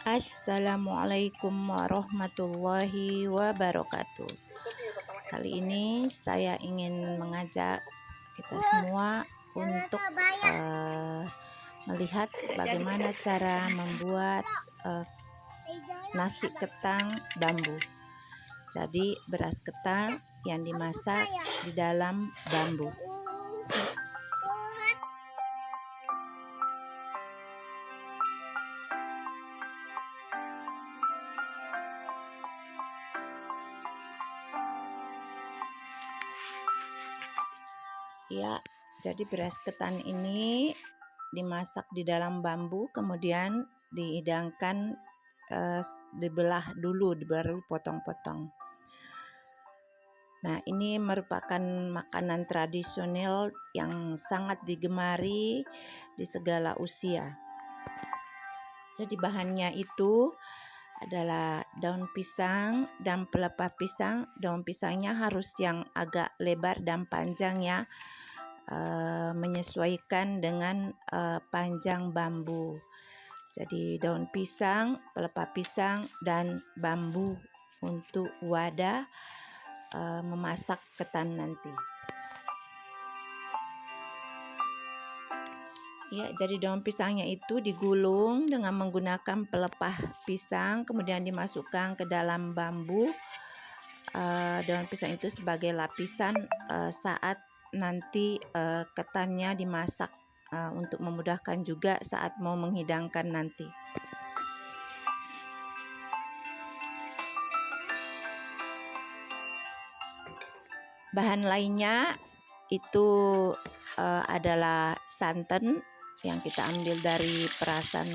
Assalamualaikum warahmatullahi wabarakatuh. Kali ini saya ingin mengajak kita semua untuk melihat bagaimana cara membuat nasi ketan bambu. Jadi beras ketan yang dimasak di dalam bambu. Ya, jadi beras ketan ini dimasak di dalam bambu, kemudian dihidangkan, dibelah dulu, baru potong-potong. Nah, ini merupakan makanan tradisional yang sangat digemari di segala usia. Jadi bahannya itu adalah daun pisang dan pelepah pisang. Daun pisangnya harus yang agak lebar dan panjang ya, menyesuaikan dengan panjang bambu. Jadi daun pisang, pelepah pisang, dan bambu untuk wadah memasak ketan nanti. Ya, jadi daun pisangnya itu digulung dengan menggunakan pelepah pisang, kemudian dimasukkan ke dalam bambu. Daun pisang itu sebagai lapisan saat nanti ketannya dimasak, untuk memudahkan juga saat mau menghidangkan nanti. Bahan lainnya itu adalah santan yang kita ambil dari perasan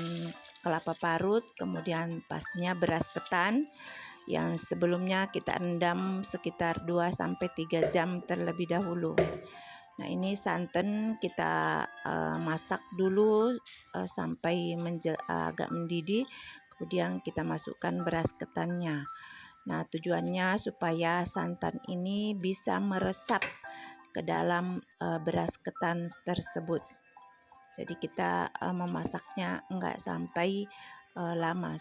kelapa parut, kemudian pastinya beras ketan yang sebelumnya kita rendam sekitar 2-3 jam terlebih dahulu. Nah, ini santan kita masak dulu sampai agak mendidih, kemudian kita masukkan beras ketannya. Nah, tujuannya supaya santan ini bisa meresap ke dalam beras ketan tersebut. Jadi kita memasaknya enggak sampai lama,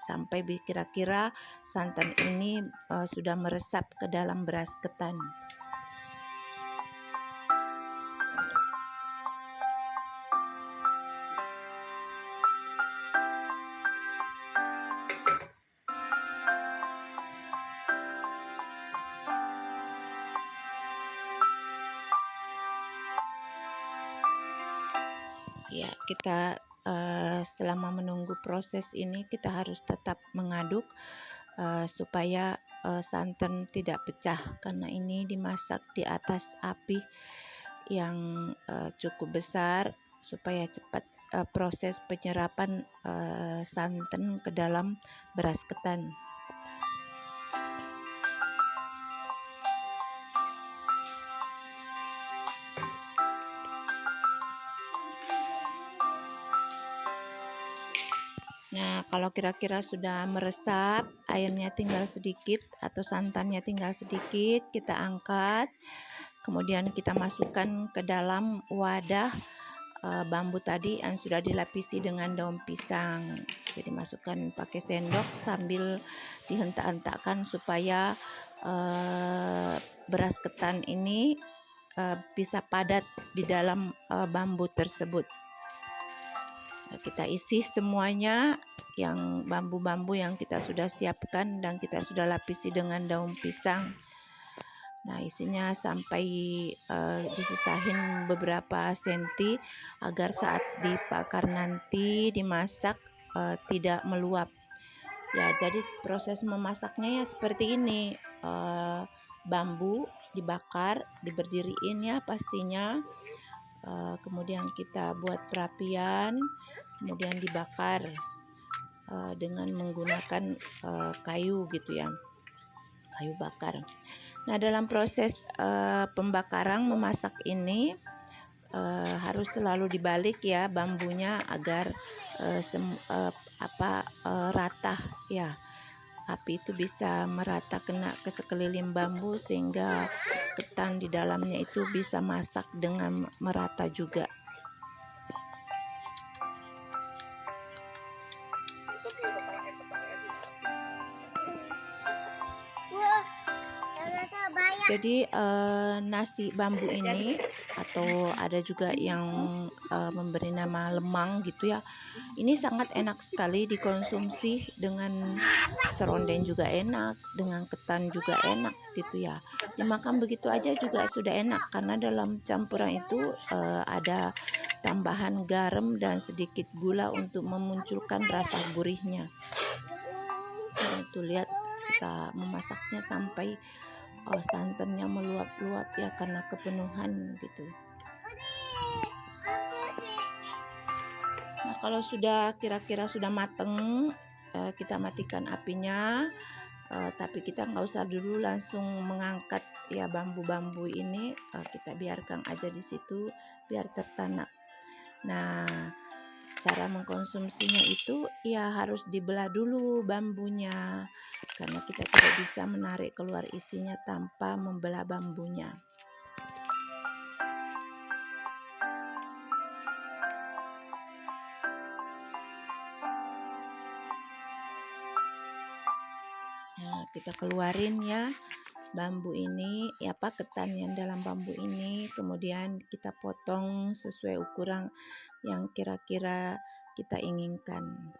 sampai kira-kira santan ini sudah meresap ke dalam beras ketan. Ya, kita selama menunggu proses ini kita harus tetap mengaduk supaya santan tidak pecah, karena ini dimasak di atas api yang cukup besar supaya cepat proses penyerapan santan ke dalam beras ketan. Nah, kalau kira-kira sudah meresap, airnya tinggal sedikit atau santannya tinggal sedikit, kita angkat. Kemudian kita masukkan ke dalam wadah bambu tadi yang sudah dilapisi dengan daun pisang. Jadi masukkan pakai sendok sambil dihentak-hentakkan supaya beras ketan ini bisa padat di dalam bambu tersebut. Kita isi semuanya yang bambu-bambu yang kita sudah siapkan dan kita sudah lapisi dengan daun pisang. Nah, isinya sampai disisahin beberapa senti agar saat dibakar nanti dimasak tidak meluap. Ya, jadi proses memasaknya ya seperti ini. Bambu dibakar, diberdiriin ya pastinya. Kemudian kita buat perapian, kemudian dibakar dengan menggunakan kayu gitu ya, kayu bakar. Nah, dalam proses pembakaran memasak ini harus selalu dibalik ya bambunya agar rata ya. Api itu bisa merata kena ke sekeliling bambu sehingga ketan di dalamnya itu bisa masak dengan merata juga. Jadi nasi bambu ini, atau ada juga yang memberi nama lemang gitu ya. Ini sangat enak sekali dikonsumsi, dengan serondeng juga enak, dengan ketan juga enak gitu ya. Dimakan begitu aja juga sudah enak, karena dalam campuran itu ada tambahan garam dan sedikit gula untuk memunculkan rasa gurihnya. Nah, itu lihat, kita memasaknya sampai santannya meluap-luap ya, karena kepenuhan gitu. Nah, kalau sudah kira-kira sudah mateng, kita matikan apinya. Tapi kita nggak usah dulu langsung mengangkat ya bambu-bambu ini, kita biarkan aja di situ biar tertanak. Nah, cara mengkonsumsinya itu ya harus dibelah dulu bambunya, karena kita tidak bisa menarik keluar isinya tanpa membelah bambunya. Nah, kita keluarin ya bambu ini, ya ketan yang dalam bambu ini, kemudian kita potong sesuai ukuran yang kira-kira kita inginkan.